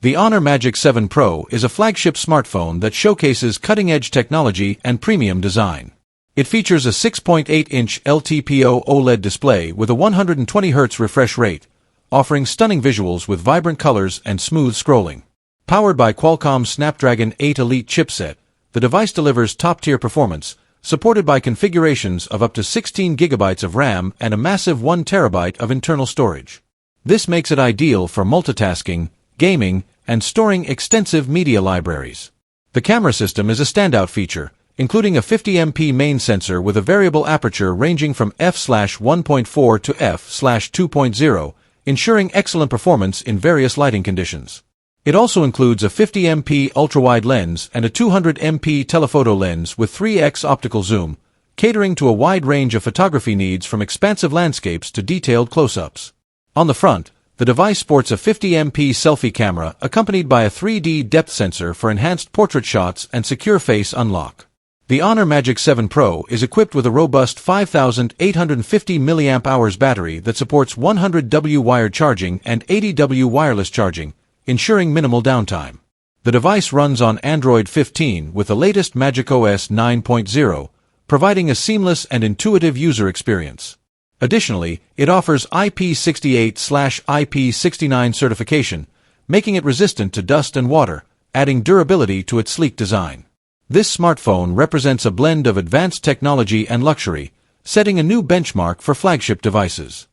The Honor Magic 7 Pro is a flagship smartphone that showcases cutting-edge technology and premium design. It features a 6.8-inch LTPO OLED display with a 120Hz refresh rate, offering stunning visuals with vibrant colors and smooth scrolling. Powered by Qualcomm's Snapdragon 8 Elite chipset, the device delivers top-tier performance, supported by configurations of up to 16 GB of RAM and a massive 1 TB of internal storage. This makes it ideal for multitasking, gaming, and storing extensive media libraries. The camera system is a standout feature, including a 50MP main sensor with a variable aperture ranging from f/1.4 to f/2.0, ensuring excellent performance in various lighting conditions. It also includes a 50MP ultrawide lens and a 200MP telephoto lens with 3x optical zoom, catering to a wide range of photography needs from expansive landscapes to detailed close-ups. On the front, the device sports a 50MP selfie camera accompanied by a 3D depth sensor for enhanced portrait shots and secure face unlock. The Honor Magic 7 Pro is equipped with a robust 5,850 mAh battery that supports 100W wired charging and 80W wireless charging, ensuring minimal downtime. The device runs on Android 15 with the latest macOS 9.0, providing a seamless and intuitive user experience. Additionally, it offers IP68/IP69 certification, making it resistant to dust and water, adding durability to its sleek design. This smartphone represents a blend of advanced technology and luxury, setting a new benchmark for flagship devices.